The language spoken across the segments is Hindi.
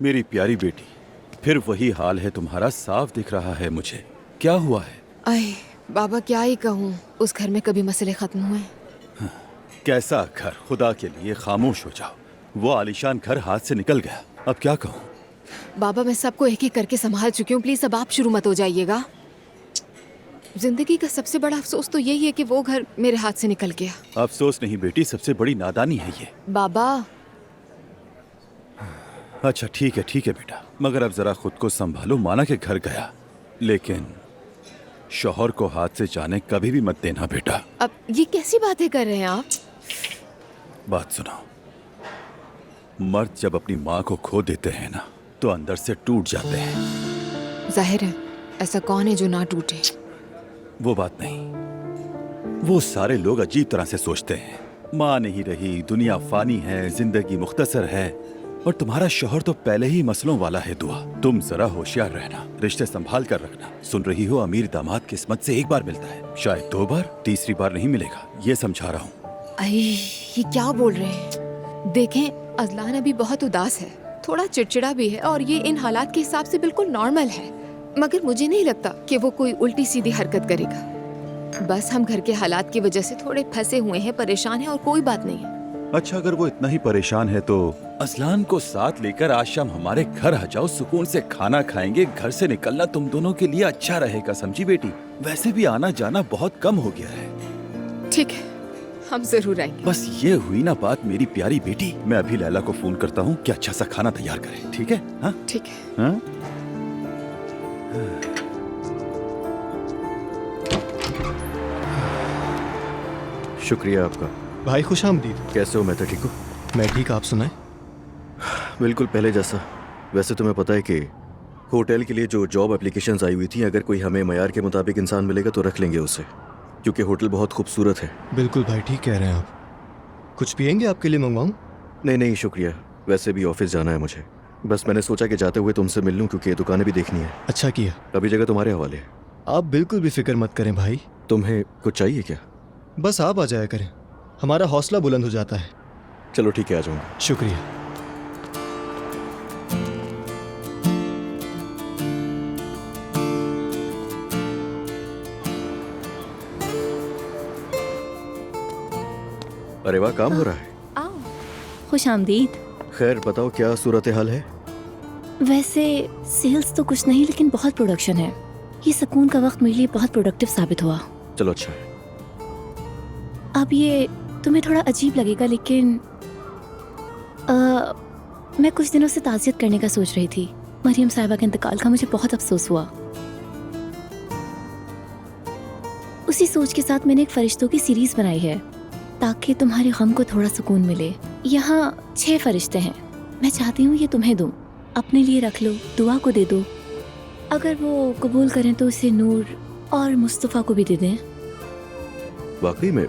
मेरी प्यारी बेटी, फिर वही हाल है तुम्हारा, साफ दिख रहा है मुझे। क्या हुआ है? अय बाबा, क्या ही कहूँ, उस घर में कभी मसले खत्म हुए? कैसा घर? खुदा के लिए खामोश हो जाओ। वो आलीशान घर हाथ से निकल गया, अब क्या कहूँ? बाबा, मैं सबको एक एक करके संभाल चुकी हूँ, प्लीज अब आप शुरू मत हो जाइएगा। जिंदगी का सबसे बड़ा अफसोस तो यही है कि वो घर मेरे हाथ से निकल गया। अफसोस नहीं बेटी, सबसे बड़ी नादानी है ये। बाबा, अच्छा ठीक है बेटा, मगर अब जरा खुद को संभालो। माना के घर गया, लेकिन शौहर को हाथ से जाने कभी भी मत देना बेटा। अब ये कैसी बातें कर रहे हैं आप? बात सुनो, मर्द जब अपनी माँ को खो देते हैं ना, तो अंदर से टूट जाते हैं। जाहिर है, ऐसा कौन है जो ना टूटे? वो बात नहीं, वो सारे लोग अजीब तरह से सोचते हैं। माँ नहीं रही, दुनिया फानी है, जिंदगी मुख्तसर है, और तुम्हारा शौहर तो पहले ही मसलों वाला है। दुआ, तुम जरा होशियार रहना, रिश्ते संभाल कर रखना। सुन रही हो, अमीर दामाद किस्मत से एक बार मिलता है, शायद 2 बार, तीसरी बार नहीं मिलेगा। ये समझा रहा हूँ। अरे ये क्या बोल रहे हैं? देखें, अजलान अभी बहुत उदास है, थोड़ा चिड़चिड़ा भी है, और ये इन हालात के हिसाब से बिल्कुल नॉर्मल है। मगर मुझे नहीं लगता कि वो कोई उल्टी सीधी हरकत करेगा। बस हम घर के हालात की वजह से थोड़े फंसे हुए हैं, परेशान हैं, और कोई बात नहीं है। अच्छा, अगर वो इतना ही परेशान है तो अजलान को साथ लेकर आज शाम हमारे घर आ जाओ, सुकून से खाना खाएंगे। घर से निकलना तुम दोनों के लिए अच्छा रहेगा, समझी बेटी? वैसे भी आना जाना बहुत कम हो गया है। ठीक है, हम जरूर आएंगे। बस ये हुई ना बात मेरी प्यारी बेटी। मैं अभी लैला को फोन करता हूँ कि अच्छा सा खाना तैयार करे, ठीक है? हाँ ठीक है। हाँ? शुक्रिया आपका भाई, खुश आमदीद। कैसे हो? मैं तो ठीक हूँ। मैं ठीक, आप सुनाए? बिल्कुल पहले जैसा। वैसे तुम्हें पता है कि होटल के लिए जो जॉब एप्लीकेशंस आई हुई थी, अगर कोई हमें मयार के मुताबिक इंसान मिलेगा तो रख लेंगे उसे, क्योंकि होटल बहुत खूबसूरत है। बिल्कुल भाई, ठीक कह रहे हैं आप। कुछ पियेंगे? आपके लिए मंगवाऊँ? नहीं नहीं शुक्रिया, वैसे भी ऑफिस जाना है मुझे। बस मैंने सोचा कि जाते हुए तुमसे मिल लूँ, क्योंकि ये दुकानें भी देखनी है। अच्छा किया। अभी जगह तुम्हारे हवाले है। आप बिल्कुल भी फिक्र मत करें भाई, तुम्हें कुछ चाहिए क्या? बस आप आ जाया करें, हमारा हौसला बुलंद हो जाता है। चलो ठीक है, आ जाऊँगा। शुक्रिया। अरे वाह, काम हो रहा है। आओ, खुश आमदीद। खैर बताओ, क्या सूरत हाल है? वैसे सेल्स तो कुछ नहीं, लेकिन बहुत प्रोडक्शन है। ये सुकून का वक्त मेरे लिए बहुत प्रोडक्टिव साबित हुआ। चलो अच्छा है। अब ये तुम्हें थोड़ा अजीब लगेगा, लेकिन मैं कुछ दिनों से ताज़ियत करने का सोच रही थी। मरियम साहिबा के इंतकाल का मुझे बहुत अफसोस हुआ। उसी सोच के साथ मैंने एक फरिश्तों की सीरीज बनाई है, ताकि तुम्हारे गम को थोड़ा सुकून मिले। यहाँ 6 फरिश्ते हैं। मैं चाहती हूँ ये तुम्हें दूँ, अपने लिए रख लो, दुआ को दे दो। अगर वो कबूल करें तो इसे नूर और मुस्तफ़ा को भी दे दें। वाकई में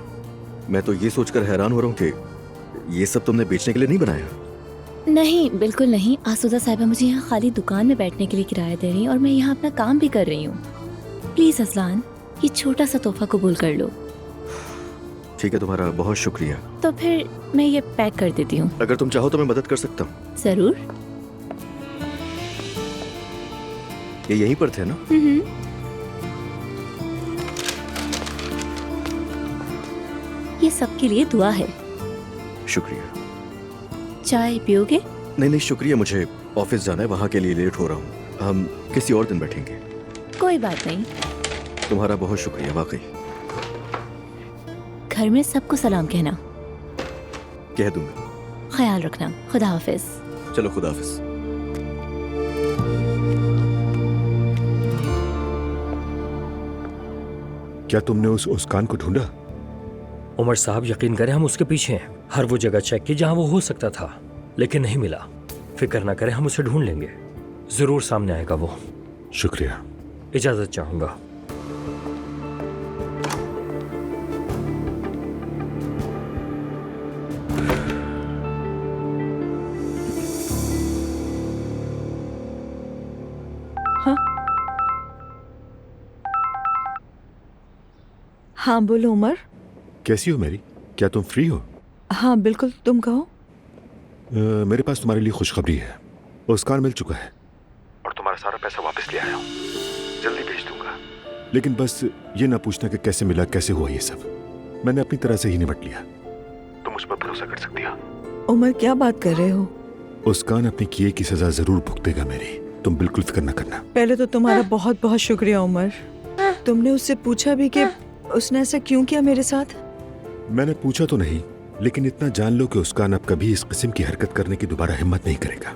मैं तो ये सोचकर हैरान हो रहा हूँ कि ये सब तुमने बेचने के लिए नहीं बनाया। नहीं, बिल्कुल नहीं। आसूदा साहिबा मुझे यहाँ खाली दुकान में बैठने के लिए किराया दे रही हैं, और मैं यहाँ अपना काम भी कर रही हूँ। प्लीज अजलान, ये छोटा सा तोहफा कबूल कर लो। ठीक है, तुम्हारा बहुत शुक्रिया। तो फिर मैं ये पैक कर देती हूँ। अगर तुम चाहो तो मैं मदद कर सकता हूँ। जरूर। ये यहीं पर थे ना? ये सबके लिए दुआ है। शुक्रिया। चाय पियोगे? नहीं शुक्रिया, मुझे ऑफिस जाना है, वहाँ के लिए लेट हो रहा हूँ। हम किसी और दिन बैठेंगे। कोई बात नहीं। तुम्हारा बहुत शुक्रिया वाकई। घर में सबको सलाम कहना। कह दूंगा। ख्याल रखना। खुदा हाफिज। चलो खुदा हाफिज। क्या तुमने उस उसकान को ढूंढा? उमर साहब, यकीन करें हम उसके पीछे हैं। हर वो जगह चेक की जहां वो हो सकता था, लेकिन नहीं मिला। फिक्र ना करें, हम उसे ढूंढ लेंगे। जरूर सामने आएगा वो। शुक्रिया। इजाजत चाहूंगा। हाँ बोलो उमर। कैसी हो मेरी? क्या तुम फ्री हो? हाँ बिल्कुल, तुम कहो। मेरे पास तुम्हारे लिए खुशखबरी है। उसकान मिल चुका है और तुम्हारा सारा पैसा वापस ले आया हूँ। जल्दी भेज दूंगा। लेकिन बस ये ना पूछना कि कैसे मिला, कैसे हुआ ये सब। मैंने अपनी तरह से ही निपट लिया। तुम मुझ पर भरोसा कर सकती हो। उमर क्या बात कर रहे हो? उसकान अपने किए की सजा जरूर भुगतेगा मेरी, तुम बिल्कुल फिक्र न करना। पहले तो तुम्हारा बहुत बहुत शुक्रिया उमर। तुमने उससे पूछा भी कि उसने ऐसा क्यों किया मेरे साथ? मैंने पूछा तो नहीं, लेकिन इतना जान लो कि उसकान अब कभी इस किस्म की हरकत करने की दोबारा हिम्मत नहीं करेगा।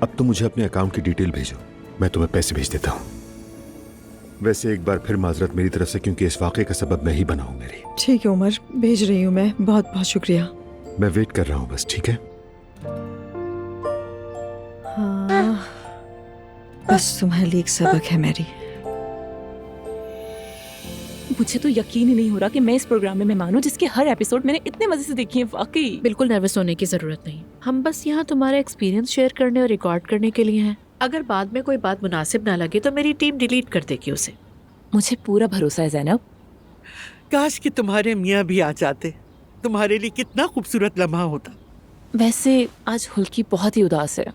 अब तो मुझे अपने अकाउंट की डिटेल भेजो, मैं तुम्हें पैसे भेज देता हूँ। वैसे एक बार फिर माजरत मेरी तरफ से, क्योंकि इस वाक़े का सबब मैं ही बना हूँ मेरी। ठीक है उमर, भेज रही हूँ मैं। बहुत बहुत शुक्रिया। मैं वेट कर रहा हूँ बस, ठीक है? हाँ, बस तुम्हारे लिए एक सबक है मेरी। मुझे तो यकीन ही नहीं हो रहा कि मैं इस प्रोग्राम में मेहमान हूँ जिसके हर एपिसोड मैंने इतने मजे से देखी है। वाकई बिल्कुल नर्वस होने की जरूरत नहीं। हम बस यहाँ तुम्हारा एक्सपीरियंस शेयर करने और रिकॉर्ड करने के लिए हैं। अगर बाद में कोई बात मुनासिब ना लगे तो मेरी टीम डिलीट कर देगी उसे। मुझे पूरा भरोसा है ज़ैनब। काश कि तुम्हारे मियाँ भी आ जाते, तुम्हारे लिए कितना खूबसूरत लम्हा होता। वैसे आज हुल्की बहुत ही उदास है,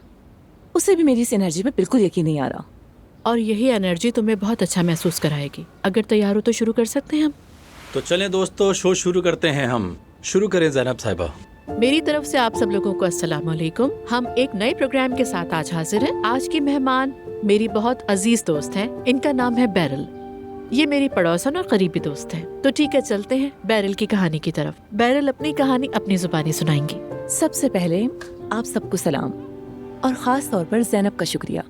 उसे भी मेरी इस एनर्जी में बिल्कुल यकीन नहीं आ रहा। और यही एनर्जी तुम्हें बहुत अच्छा महसूस कराएगी। अगर तैयार हो तो शुरू कर सकते हैं हम। तो चलें दोस्तों, शो शुरू करते हैं। हम शुरू करें ज़ैनब साहिबा। मेरी तरफ से आप सब लोगों को अस्सलाम वालेकुम। हम एक नए प्रोग्राम के साथ आज हाजिर हैं। आज की मेहमान मेरी बहुत अजीज दोस्त हैं। इनका नाम है बैरल। ये मेरी पड़ोसन और करीबी दोस्त हैं। तो ठीक है, चलते हैं बैरल की कहानी की तरफ। बैरल अपनी कहानी अपनी जुबानी सुनाएंगी। सबसे पहले आप सबको सलाम, और ख़ास तौर पर ज़ैनब का शुक्रिया।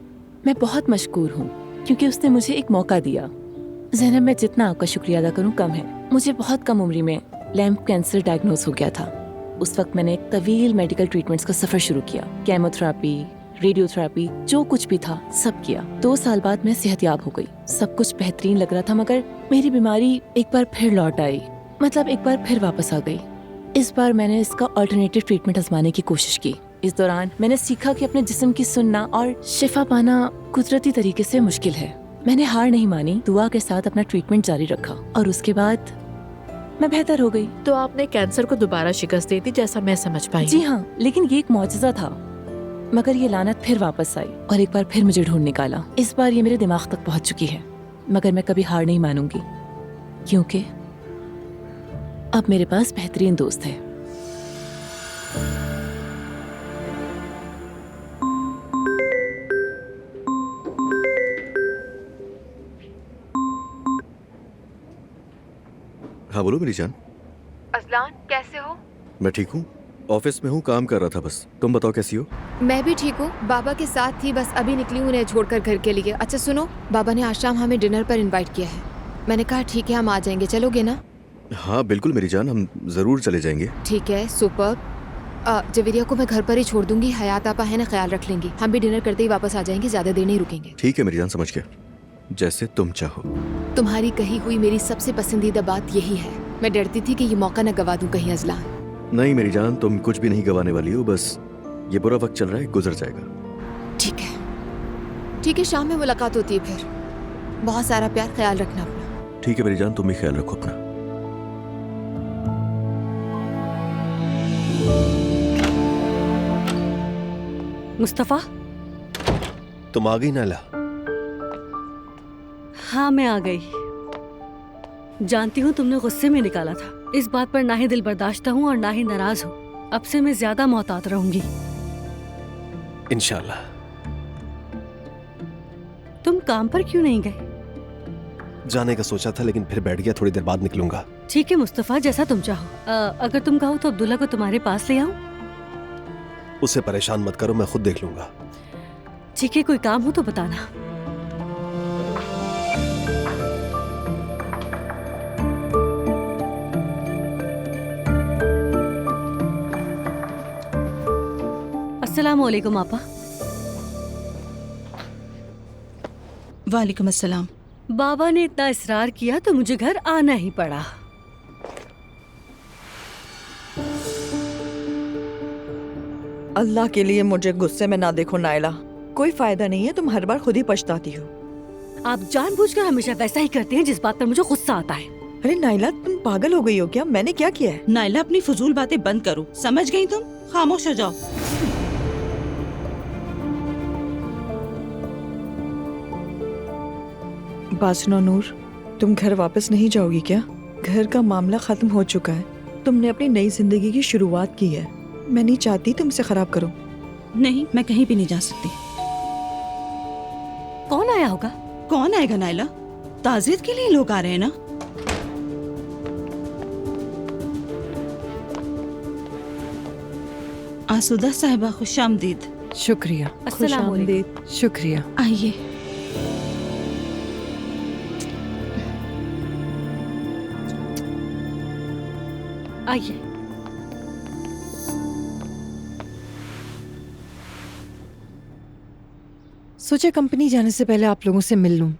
मैं बहुत मशकूर हूँ क्योंकि उसने मुझे एक मौका दिया। ज़ैनब, मैं जितना आपका शुक्रिया अदा करूँ कम है। मुझे बहुत कम उम्र में लैम्प कैंसर डायग्नोज हो गया था। उस वक्त मैंने एक तवील मेडिकल ट्रीटमेंट्स का सफ़र शुरू किया। केमोथेरेपी, रेडियोथेरेपी, जो कुछ भी था सब किया। 2 साल बाद मैं सेहतयाब हो गई। सब कुछ बेहतरीन लग रहा था, मगर मेरी बीमारी एक बार फिर लौट आई। मतलब एक बार फिर वापस आ गई। इस बार मैंने इसका अल्टरनेटिव ट्रीटमेंट आजमाने की कोशिश की। इस दौरान मैंने सीखा कि अपने जिस्म की सुनना और शिफा पाना कुदरती तरीके से मुश्किल है। मैंने हार नहीं मानी, दुआ के साथ अपना ट्रीटमेंट जारी रखा और उसके बाद मैं बेहतर हो गई। तो आपने कैंसर को दोबारा शिकस्त दे दी, जैसा मैं समझ पाई। जी हाँ, लेकिन ये एक मौजज़ा था। मगर ये लानत फिर वापस आई और एक बार फिर मुझे ढूंढ निकाला। इस बार ये मेरे दिमाग तक पहुंच चुकी है, मगर मैं कभी हार नहीं मानूंगी, क्योंकि अब मेरे पास बेहतरीन दोस्त है। हाँ बोलो मेरी जान। अजलान, कैसे हो? मैं ठीक हूँ, ऑफिस में हूँ, काम कर रहा था बस। तुम बताओ कैसी हो? मैं भी ठीक हूँ। बाबा के साथ थी, बस अभी निकली हूँ उन्हें छोड़कर घर के लिए। अच्छा सुनो, बाबा ने आज शाम हमें डिनर पर इनवाइट किया है। मैंने कहा ठीक है, हम आ जाएंगे। चलोगे ना? हाँ बिल्कुल मेरी जान, हम ज़रूर चले जाएंगे। ठीक है, सुपर। जवेरिया को मैं घर पर ही छोड़ दूंगी। हयात आपा है ना, ख्याल रख लेंगी। हम भी डिनर करते ही वापस आ जाएंगे, ज्यादा देर नहीं रुकेंगे। ठीक है मेरी जान, समझ गया, जैसे तुम चाहो। तुम्हारी कही हुई मेरी सबसे पसंदीदा बात यही है। मैं डरती थी कि ये मौका न गवा दूं कहीं अजलान। नहीं मेरी जान, तुम कुछ भी नहीं गवाने वाली हो। बस ये बुरा वक्त चल रहा है, गुजर जाएगा। ठीक है, ठीक है, शाम में मुलाकात होती है फिर। बहुत सारा प्यार, ख्याल रखना अपना। ठीक है मेरी जान, तुम भी ख्याल रखो अपना। मुस्तफ़ा, तुम आ गई नाला? हाँ मैं आ गई। जानती हूँ तुमने गुस्से में निकाला था। इस बात पर ना ही दिल बर्दाश्त हूँ और ना ही नाराज हूँ। अब से मैं ज्यादा मोहतात रहूंगी। इंशाल्लाह। तुम काम पर क्यों नहीं गए? जाने का सोचा था लेकिन फिर बैठ गया, थोड़ी देर बाद निकलूंगा। ठीक है मुस्तफ़ा, जैसा तुम चाहो। अगर तुम कहो तो अब्दुल्ला को तुम्हारे पास ले आऊं? उसे परेशान मत करो, मैं खुद देख लूंगा। ठीक है, कोई काम हो तो बताना। अस्सलाम वालेकुम आपा। वालेकुम अस्सलाम। बाबा ने इतना इसरार किया तो मुझे घर आना ही पड़ा। अल्लाह के लिए मुझे गुस्से में ना देखो नायला, कोई फायदा नहीं है। तुम हर बार खुद ही पछताती हो। आप जानबूझकर हमेशा वैसा ही करते हैं जिस बात पर मुझे गुस्सा आता है। अरे नायला, तुम पागल हो गई हो क्या? मैंने क्या किया है? नायला, अपनी फजूल बातें बंद करो, समझ गई तुम? खामोश हो जाओ। बात सुनो नूर, तुम घर वापस नहीं जाओगी क्या? घर का मामला खत्म हो चुका है, तुमने अपनी नई जिंदगी की शुरुआत की है। मैं नहीं चाहती तुम इसे खराब करो। नहीं, मैं कहीं भी नहीं जा सकती। कौन आया होगा? कौन आएगा नायला? ताज़ियत के लिए लोग आ रहे हैं ना। आसूदा साहिबा, खुशामदीद। शुक्रिया। अस्सलाम वालेकुम। शुक्रिया। आइए। आइए। सोचा कंपनी जाने से पहले आप लोगों से मिल लूं।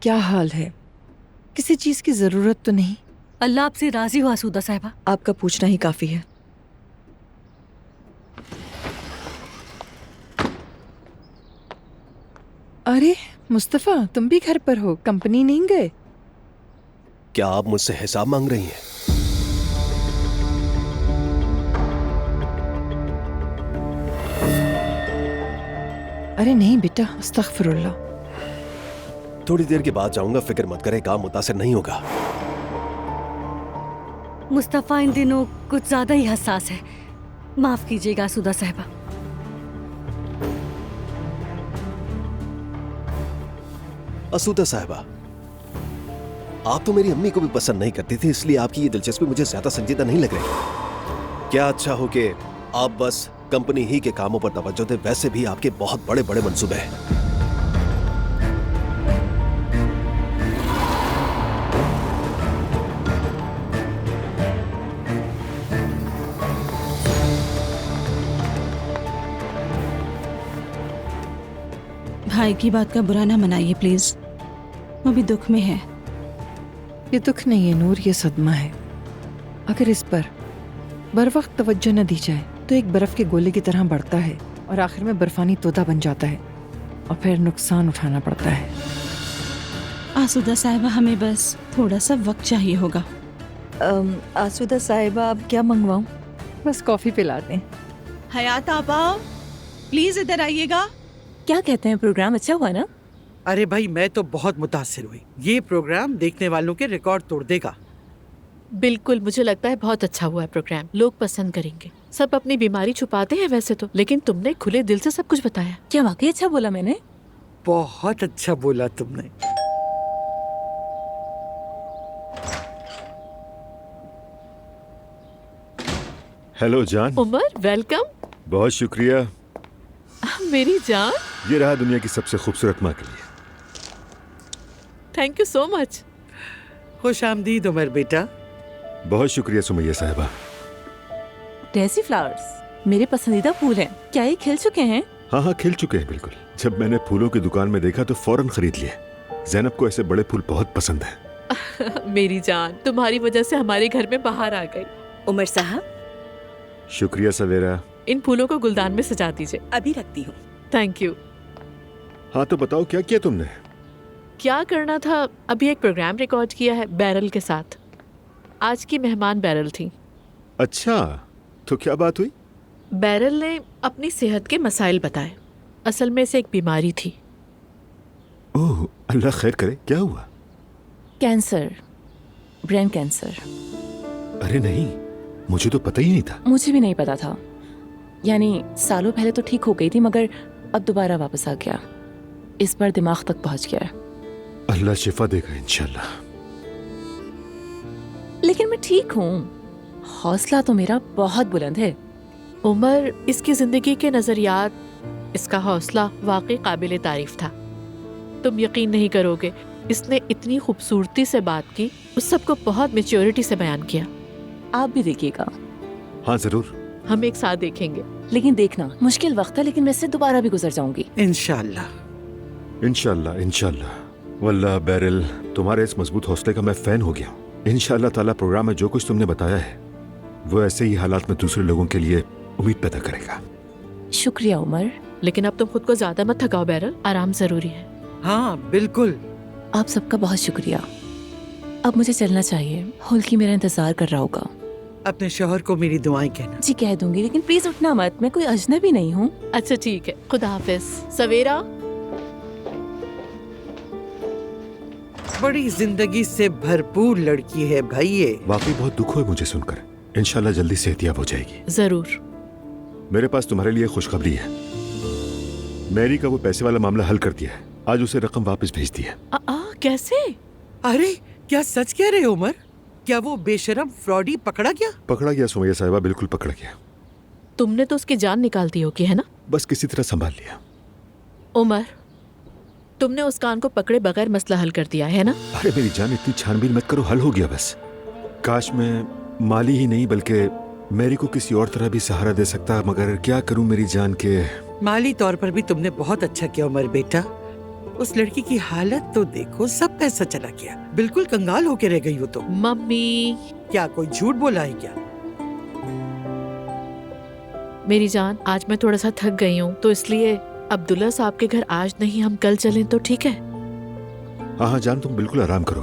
क्या हाल है? किसी चीज की जरूरत तो नहीं? अल्लाह आपसे राजी हो आसूदा साहिबा। आपका पूछना ही काफी है। अरे मुस्तफा, तुम भी घर पर हो? कंपनी नहीं गए? क्या आप मुझसे हिसाब मांग रही हैं? अरे नहीं बेटा, अस्तगफिरुल्लाह। थोड़ी देर के बाद जाऊंगा, फिक्र मत करें, काम मुतासिर नहीं होगा। मुस्तफ़ा इन दिनों कुछ ज्यादा ही हसास है, माफ कीजिएगा आसूदा साहिबा। असूदा साहिबा, आप तो मेरी अम्मी को भी पसंद नहीं करती थी, इसलिए आपकी ये दिलचस्पी मुझे ज्यादा संजीदा नहीं लग रही। क्या अच्छा हो कि आप बस कंपनी ही के कामों पर तवज्जो दें, वैसे भी आपके बहुत बड़े बड़े मंसूबे हैं। भाई की बात का बुरा ना मनाइए प्लीज, वो भी दुख में है। ये दुख नहीं है नूर, ये सदमा है। अगर इस पर बर वक्त तवज्जो न दी जाए तो एक बर्फ के गोले की तरह बढ़ता है और आखिर में बर्फानी तोता बन जाता है और फिर नुकसान उठाना पड़ता है। आसूदा साहिबा, हमें बस थोड़ा सा वक्त चाहिए होगा। आसूदा साहिबा, अब क्या मंगवाऊं? बस कॉफी पिला दें। हयात आपा, प्लीज इधर आइएगा। क्या कहते हैं, प्रोग्राम अच्छा हुआ ना? अरे भाई, मैं तो बहुत मुतासिर हुई। ये प्रोग्राम देखने वालों के रिकॉर्ड तोड़ देगा। बिल्कुल, मुझे लगता है बहुत अच्छा हुआ है प्रोग्राम, लोग पसंद करेंगे। सब अपनी बीमारी छुपाते हैं वैसे तो, लेकिन तुमने खुले दिल से सब कुछ बताया। क्या वाकई अच्छा बोला मैंने? बहुत अच्छा बोला तुमने। हेलो जान। उमर, वेलकम। बहुत शुक्रिया। मेरी जान। ये रहा दुनिया की सबसे खूबसूरत माँ के लिए। Thank you so much. खुश आमदीद उमर बेटा। बहुत शुक्रिया सुमैया साहिबा। डेज़ी फ्लावर्स मेरे पसंदीदा फूल हैं। क्या ये खिल चुके हैं? हाँ हाँ, खिल चुके हैं बिल्कुल। जब मैंने फूलों की दुकान में देखा तो फौरन खरीद लिए। ज़ैनब को ऐसे बड़े फूल बहुत पसंद है। मेरी जान, तुम्हारी वजह से हमारे घर में बाहर आ गई। उमर साहब, शुक्रिया सवेरा। इन फूलों को गुलदान में सजा दीजिए। अभी रखती हूँ। Thank you. हाँ तो बताओ, क्या किया तुमने? क्या करना था, अभी एक प्रोग्राम रिकॉर्ड किया है बैरल के साथ। आज की मेहमान बैरल थी। अच्छा, तो क्या बात हुई? बैरल ने अपनी सेहत के मसाइल बताए। असल में इसे एक बीमारी थी। ओह, अल्लाह खैर करे। क्या हुआ? Cancer, brain cancer. अरे नहीं, मुझे तो पता ही नहीं था। मुझे भी नहीं पता था। यानी सालों पहले तो ठीक हो गई थी, मगर अब दोबारा वापस आ गया। इस बार दिमाग तक पहुंच गया है। अल्लाह शिफा देगा इंशाल्लाह। लेकिन मैं ठीक हूँ। हौसला तो मेरा बहुत बुलंद है। उमर, इसकी जिंदगी के नजरियात, इसका हौसला वाकई काबिल तारीफ था। तुम यकीन नहीं करोगे, इसने इतनी खूबसूरती से बात की, उस सबको बहुत मैच्योरिटी से बयान किया। आप भी देखिएगा। हाँ जरूर, हम एक साथ देखेंगे। लेकिन देखना, मुश्किल वक्त है, लेकिन मैं इससे दोबारा भी गुजर जाऊंगी इंशाल्लाह। इंशाल्लाह इंशाल्लाह। वल्लाह बैरल, तुम्हारे इस मजबूत हौसले का मैं फैन हो गया हूँ। इंशाल्लाह ताला प्रोग्राम में जो कुछ तुमने बताया है वो ऐसे ही हालात में दूसरे लोगों के लिए उम्मीद पैदा करेगा। शुक्रिया उमर। लेकिन अब तुम खुद को ज्यादा मत थकाओ बैरल, आराम जरूरी है। हाँ बिल्कुल। आप सबका बहुत शुक्रिया। अब मुझे चलना चाहिए, हुल्की मेरा इंतजार कर रहा होगा। अपने शौहर को मेरी दुआएं कहना। जी कह दूंगी, लेकिन प्लीज उठना मत, मैं कोई अजनबी नहीं हूँ। अच्छा ठीक है, खुदा हाफिज। सवेरा। बड़ी जिंदगी से भरपूर लड़की है भाई ये। वाकई बहुत दुख हुआ मुझे सुनकर। इंशाल्लाह जल्दी सेहतियाब हो जाएगी। जरूर। मेरे पास तुम्हारे लिए खुशखबरी है। मैरी का वो पैसे वाला मामला हल कर दिया है। आज उसे रकम वापस भेज दी है। कैसे? अरे क्या सच कह रहे हो उमर? क्या वो बेशरम फ्रॉडी पकड़ा गया? पकड़ा गया सुमैया साहिबा, बिल्कुल पकड़ा गया। तुमने तो उसकी जान निकाल दी होगी, है ना? बस किसी तरह संभाल लिया। उमर, तुमने उस कान को पकड़े बगैर मसला हल कर दिया है ना? अरे मेरी जान, इतनी छानबीन मत करो, हल हो गया बस। काश मैं माली ही नहीं बल्कि मैरी को किसी और तरह भी सहारा दे सकता, मगर क्या करूं मेरी जान के। माली तौर पर भी तुमने बहुत अच्छा किया उमर बेटा। उस लड़की की हालत तो देखो, सब पैसा चला गया, बिल्कुल कंगाल होके रह गई वो तो। मम्मी, क्या कोई झूठ बोला है क्या? मेरी जान, आज मैं थोड़ा सा थक गई हूँ, तो इसलिए अब्दुल्ला साहब के घर आज नहीं, हम कल चलें तो ठीक है? हाँ जान, तुम बिल्कुल आराम करो।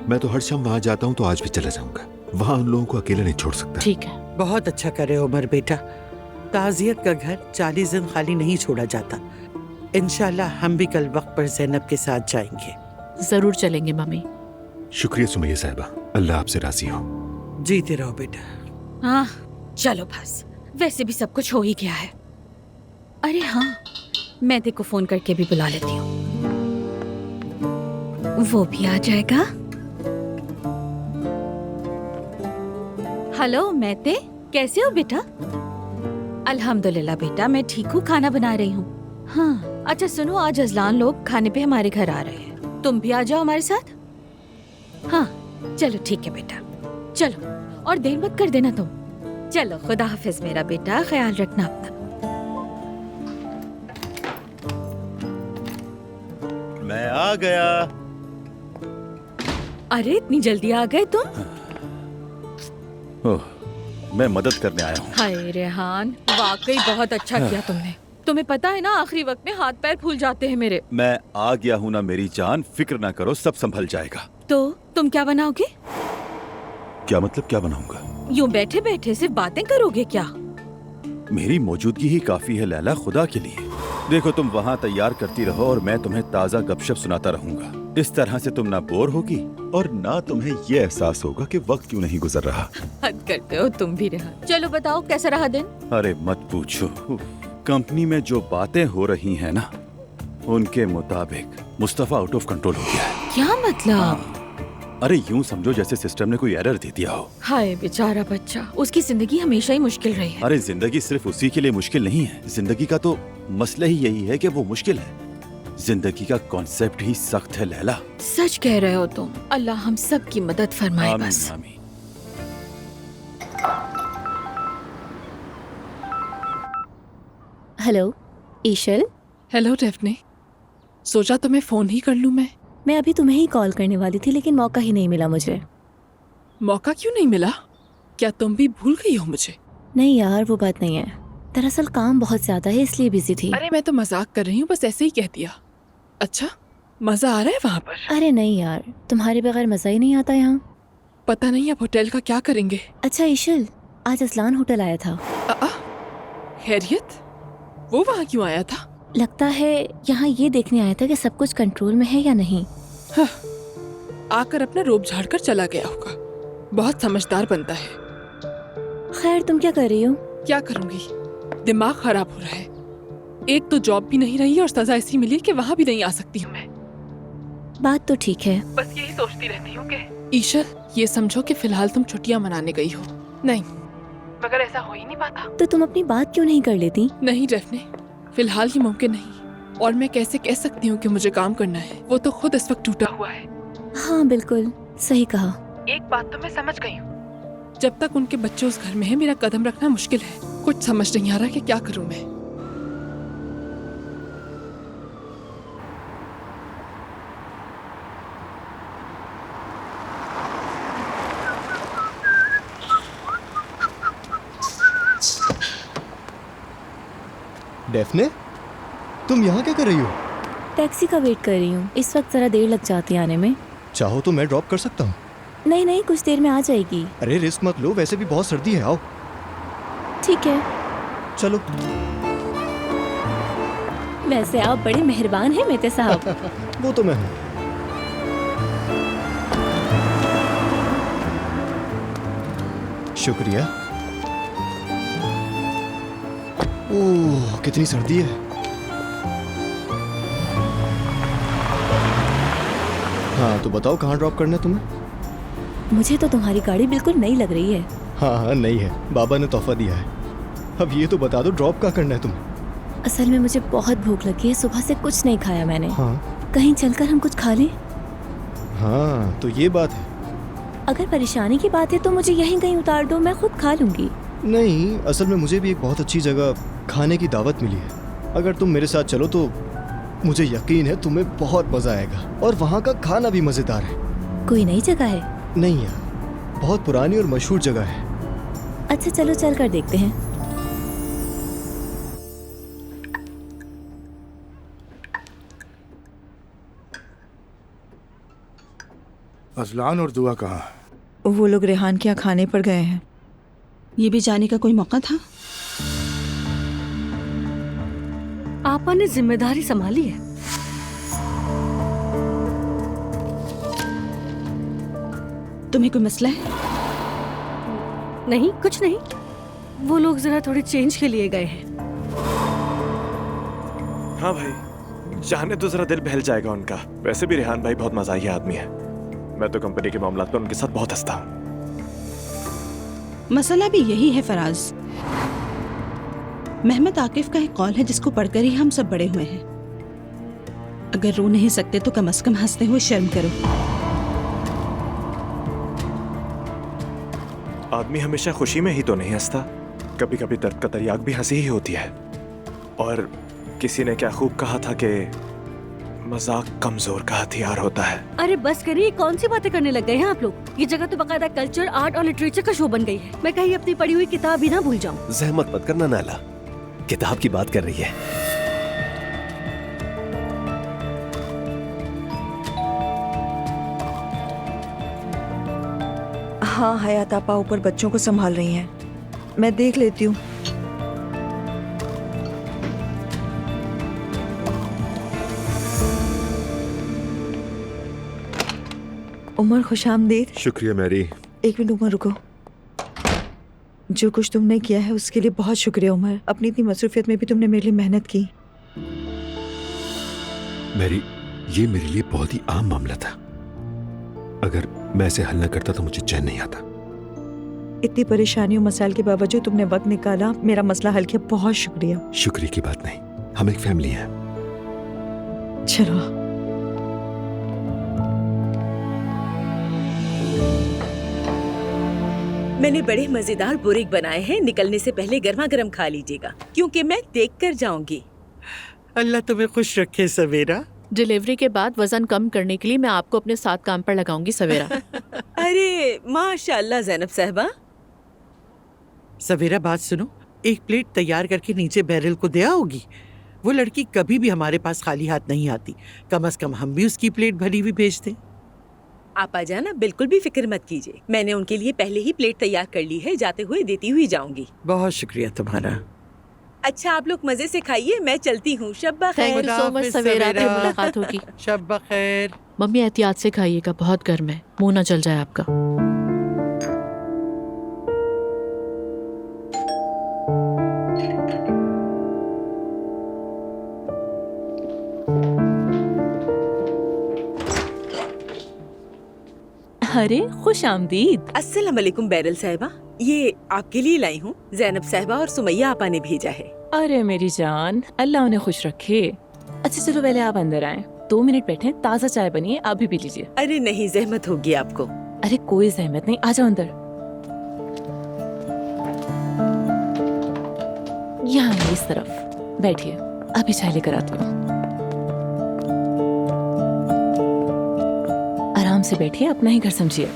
मैं तो हर शाम वहाँ जाता हूँ, तो आज भी चला जाऊंगा। वहाँ उन लोगों को अकेला नहीं छोड़ सकता। ठीक है। बहुत अच्छा करे उमर बेटा। ताजियत का घर 40 दिन खाली नहीं छोड़ा जाता। इंशाल्लाह हम भी कल वक्त पर ज़ैनब के साथ जाएंगे। जरूर चलेंगे मम्मी। शुक्रिया सुमैया साहिबा, अल्लाह आपसे राजी हो। जीते रहो बेटा। हाँ चलो बस, वैसे भी सब कुछ हो ही गया है। अरे हाँ, मैं तेरे को फोन करके भी बुला लेती हूँ, वो भी आ जाएगा। हेलो मैते, कैसे हो बेटा? अल्हम्दुलिल्लाह बेटा, मैं ठीक हूँ, खाना बना रही हूँ। हाँ अच्छा सुनो, आज अजलान लोग खाने पे हमारे घर आ रहे हैं, तुम भी आ जाओ हमारे साथ। हाँ चलो ठीक है बेटा, चलो और देर मत कर देना तुम। चलो खुदा हाफिज मेरा बेटा, ख्याल रखना अपना। मैं आ गया। अरे इतनी जल्दी आ गए तुम? ओह, मैं मदद करने आया हूँ। हाय रेहान, वाकई बहुत अच्छा किया तुमने। तुम्हें पता है ना, आखिरी वक्त में हाथ पैर फूल जाते हैं मेरे। मैं आ गया हूँ ना मेरी जान, फिक्र ना करो, सब संभल जाएगा। तो तुम क्या बनाओगे? क्या मतलब क्या बनाऊंगा? यूँ बैठे बैठे सिर्फ बातें करोगे क्या? मेरी मौजूदगी ही काफी है लैला, खुदा के लिए। देखो तुम वहाँ तैयार करती रहो और मैं तुम्हें ताज़ा गपशप सुनाता रहूंगा। इस तरह से तुम ना बोर होगी और ना तुम्हें ये एहसास होगा कि वक्त क्यों नहीं गुजर रहा। हद करते हो तुम भी रेहान। चलो बताओ कैसा रहा दिन? अरे मत पूछो, कंपनी में जो बातें हो रही हैं ना, उनके मुताबिक मुस्तफा आउट ऑफ कंट्रोल हो गया है। क्या मतलब? अरे यूं समझो जैसे सिस्टम ने कोई एरर दे दिया हो। हाय बेचारा बच्चा, उसकी जिंदगी हमेशा ही मुश्किल रही है। अरे जिंदगी सिर्फ उसी के लिए मुश्किल नहीं है, जिंदगी का तो मसला ही यही है कि वो मुश्किल है। जिंदगी का कॉन्सेप्ट ही सख्त है लैला। सच कह रहे हो तुम, अल्लाह हम सब की मदद फरमाए आमीन, बस। आमीन। हेलो ईशल। हेलो डेफने, सोचा तुम्हें फोन ही कर लूं। मैं अभी तुम्हें ही कॉल करने वाली थी, लेकिन मौका ही नहीं मिला मुझे। मौका क्यों नहीं मिला? क्या तुम भी भूल गई हो मुझे? नहीं यार, वो बात नहीं है, दरअसल काम बहुत ज्यादा है इसलिए बिजी थी। अरे मैं तो मजाक कर रही हूँ, बस ऐसे ही कह दिया। अच्छा मजा आ रहा है वहाँ पर? अरे नहीं यार, तुम्हारे बगैर मजा ही नहीं आता यहाँ। पता नहीं अब होटल का क्या करेंगे। अच्छा ईशल, आज असलान होटल आया था। खैरियत? वो वहाँ क्यों आया था? लगता है यहाँ ये देखने आया था कि सब कुछ कंट्रोल में है या नहीं। हाँ, आकर अपना रोब झाड़ कर चला गया होगा। बहुत समझदार बनता है। खैर तुम क्या कर रही हो? क्या करूँगी, दिमाग खराब हो रहा है। एक तो जॉब भी नहीं रही और सजा ऐसी मिली कि वहाँ भी नहीं आ सकती हूँ मैं। बात तो ठीक है, बस यही सोचती रहती हूँ कि ईशल, ये समझो कि फिलहाल तुम छुट्टियाँ मनाने गई हो। नहीं, मगर ऐसा हो ही नहीं पाता। तो तुम अपनी बात क्यों नहीं कर लेती? नहीं डेफने, फिलहाल ये मुमकिन नहीं। और मैं कैसे कह सकती हूँ कि मुझे काम करना है? वो तो खुद इस वक्त टूटा हुआ है। हाँ बिल्कुल सही कहा। एक बात तो मैं समझ गई हूँ, जब तक उनके बच्चे उस घर में हैं, मेरा कदम रखना मुश्किल है। कुछ समझ नहीं आ रहा कि क्या करूँ मैं। डेफने, तुम यहाँ क्या कर रही हो? टैक्सी का वेट कर रही हूँ, इस वक्त जरा देर लग जाती है आने में। चाहो तो मैं ड्रॉप कर सकता हूँ। नहीं नहीं, कुछ देर में आ जाएगी। अरे रिस्क मत लो, वैसे भी बहुत सर्दी है। आओ। ठीक है चलो। वैसे आप बड़े मेहरबान हैं मेते साहब। वो तो मैं हूँ। शुक्रिया। ओह, कितनी सर्दी है। हाँ, तो बताओ कहाँ ड्रॉप करना है तुम्हें? मुझे तो तुम्हारी गाड़ी बिल्कुल नई लग रही है। हाँ हाँ, नहीं है, बाबा ने तोहफा दिया है। अब ये तो बता दो ड्रॉप कहाँ करना है तुम्हें? असल में मुझे बहुत भूख लगी है, सुबह से कुछ नहीं खाया मैंने। हाँ कहीं चलकर हम कुछ खा लें? हाँ, तो ये बात है। अगर परेशानी की बात है तो मुझे यहीं कहीं उतार दो, मैं खुद खा लूंगी। नहीं, असल में मुझे भी एक बहुत अच्छी जगह खाने की दावत मिली है। अगर तुम मेरे साथ चलो तो मुझे यकीन है तुम्हें बहुत मजा आएगा, और वहाँ का खाना भी मजेदार है। कोई नई जगह है? नहीं यार, बहुत पुरानी और मशहूर जगह है। अच्छा चलो चल कर देखते हैं। अजलान और दुआ कहाँ? वो लोग रेहान के यहाँ खाने पर गए हैं। ये भी जाने का कोई मौका था? आपा ने जिम्मेदारी संभाली है। तुम्हें कोई मसला है? नहीं, कुछ नहीं। वो लोग जरा थोड़े चेंज के लिए गए हैं। हाँ भाई, जाने तो जरा दिल बहल जाएगा उनका। वैसे भी रेहान भाई बहुत मजाही आदमी है। मैं तो कंपनी के मामलात पर उनके साथ बहुत हंसता हूँ। मसला भी यही है फराज। महमद आकिफ का एक कॉल है जिसको पढ़कर ही हम सब बड़े हुए हैं। अगर रो नहीं सकते तो कम से कम हंसते हुए शर्म करो। आदमी हमेशा खुशी में ही तो नहीं हंसता, कभी कभी दर्द का तरियाक भी हंसी ही होती है। और किसी ने क्या खूब कहा था कि मजाक कमजोर का हथियार होता है। अरे बस करिए, कौन सी बातें करने लग गए हैं आप लोग। ये जगह तो बकायदा कल्चर, आर्ट और लिटरेचर का शो बन गई है। मैं कहीं अपनी पढ़ी हुई किताब भी ना भूल जाऊं। जहमत मत करना नाला, किताब की बात कर रही है। हाँ, हयात आपा ऊपर बच्चों को संभाल रही हैं, मैं देख लेती हूँ। उमर खुशामदीद। शुक्रिया मैरी। एक मिनट उमर रुको। जो कुछ तुमने किया है उसके लिए बहुत शुक्रिया उमर। अपनी इतनी मसरूफियत में भी तुमने मेरे लिए मेहनत की। मैरी, ये मेरे लिए बहुत ही आम मामला था। अगर मैं इसे हल न करता तो मुझे चैन नहीं आता। इतनी परेशानियों मसाइल के बावजूद तुमने वक्त निकाला, मेरा मसला हल किया, बहुत शुक्रिया। शुक्रिया की बात नहीं, हम एक फैमिली हैं। चलो। मैंने बड़े मजेदार बुरीक बनाए हैं, निकलने से पहले गर्मा गर्म खा लीजिएगा क्योंकि मैं देख कर जाऊंगी। अल्लाह तुम्हें खुश रखे सवेरा। डिलीवरी के बाद वजन कम करने के लिए मैं आपको अपने साथ काम पर लगाऊंगी सवेरा। अरे माशाल्लाह ज़ैनब साहबा। सवेरा बात सुनो, एक प्लेट तैयार करके नीचे बैरल को दे आओगी। वो लड़की कभी भी हमारे पास खाली हाथ नहीं आती, कम से कम हम भी उसकी प्लेट भरी हुई भेज दें। आपा जाना बिल्कुल भी फिक्र मत कीजिए, मैंने उनके लिए पहले ही प्लेट तैयार कर ली है, जाते हुए देती हुई जाऊंगी। बहुत शुक्रिया तुम्हारा। अच्छा आप लोग मजे से खाइए, मैं चलती हूँ। शब्बा खैर। थैंक यू सो मच सवेरा, फिर मुलाकात होगी। शब्बा खैर। मम्मी एहतियात से खाइएगा, बहुत गर्म है, मुंह ना जल जाए आपका। अरे खुश आमदीद। अस्सलाम वालेकुम बैरल साहिबा, ये आपके लिए लाई हूँ। ज़ैनब साहिबा और सुमैया आपा ने भेजा है। अरे मेरी जान, अल्लाह उन्हें खुश रखे। अच्छा चलो पहले आप अंदर आएं, 2 मिनट बैठे, ताज़ा चाय बनी है, आप भी पी लीजिए। अरे नहीं, जहमत होगी आपको। अरे कोई जहमत नहीं, आ जाओ अंदर। यहाँ इस तरफ बैठिए, अभी चाय लेकर आती हूँ। आराम से बैठिए, अपना ही घर समझिए।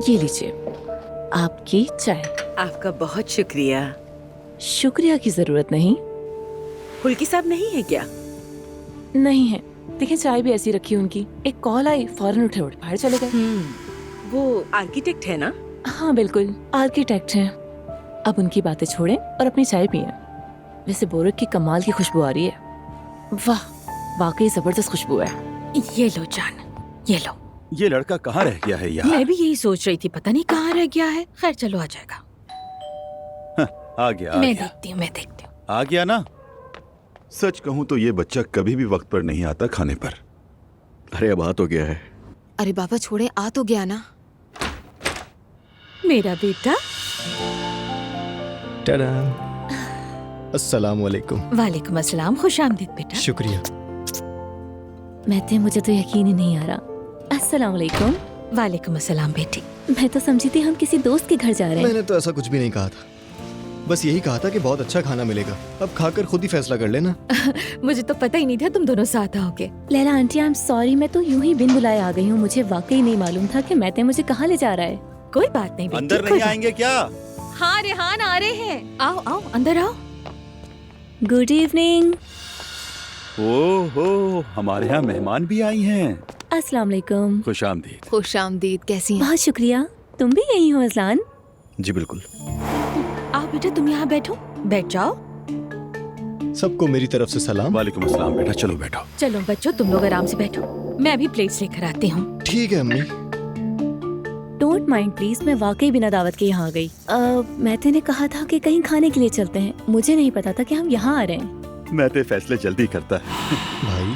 ये लीजिए आपकी चाय। आपका बहुत शुक्रिया। शुक्रिया की जरूरत नहीं। हुल्की साहब नहीं है क्या? नहीं है, देखिए चाय भी ऐसी रखी उनकी। एक कॉल आई, फौरन उठे, बाहर चले गए। वो आर्किटेक्ट है ना? हाँ बिल्कुल, आर्किटेक्ट हैं। अब उनकी बातें छोड़ें और अपनी चाय पिएं। वैसे बोरक की कमाल की खुशबू आ रही है। वाह, वाकई जबरदस्त खुशबू है। ये लो जान, ये लो। ये लड़का कहाँ रह गया है यार? मैं भी यही सोच रही थी, पता नहीं कहाँ रह गया है। खैर चलो, आ जाएगा। आ गया, मैं देखती हूँ। आ गया ना। सच कहूँ तो ये बच्चा कभी भी वक्त पर नहीं आता खाने पर। अरे अब आ तो गया है। अरे बाबा छोड़े, आ तो गया ना। मेरा बेटा। टाडा। अस्सलाम वालेकुम। वालेकुम अस्सलाम, खुश आमदीद बेटा। शुक्रिया। महते, मुझे तो यकीन ही नहीं आ रहा। अस्सलाम वालेकुम। वालेकुम अस्सलाम बेटी। मैं तो समझी थी हम किसी दोस्त के घर जा रहे हैं। मैंने तो ऐसा कुछ भी नहीं कहा था, बस यही कहा था कि बहुत अच्छा खाना मिलेगा। अब खाकर खुद ही फैसला कर लेना। मुझे तो पता ही नहीं था तुम दोनों साथ आओगे। Laila aunty, I am sorry, मैं तो यूं ही बिन बुलाए आ गई हूँ। मुझे वाकई नहीं मालूम था कि महते मुझे कहाँ ले जा रहा है। कोई बात नहीं बेटी। अंदर नहीं आएंगे क्या? हाँ रेहान आ रहे हैं। आओ आओ, अंदर आओ। Good evening. ओहो, हमारे यहाँ मेहमान भी आई हैं। अस्सलाम वालेकुम। खुश आमदीद। खुश आमदीद, कैसी हैं? बहुत शुक्रिया। तुम भी यही हो अजलान? जी बिल्कुल। आओ बेटा, तुम यहाँ बैठो, बैठ जाओ। सबको मेरी तरफ से सलाम। वालेकुम अस्सलाम बेटा, चलो बैठो। चलो बच्चों, तुम लोग आराम से बैठो, मैं अभी प्लेट्स लेकर आती हूँ। ठीक है अम्मी। डोंट माइंड प्लीज, मैं वाकई बिना दावत के यहाँ आ गई। महते ने कहा था कि कहीं खाने के लिए चलते हैं। मुझे नहीं पता था कि हम यहाँ आ रहे हैं। मैं तो फैसले जल्दी करता है भाई।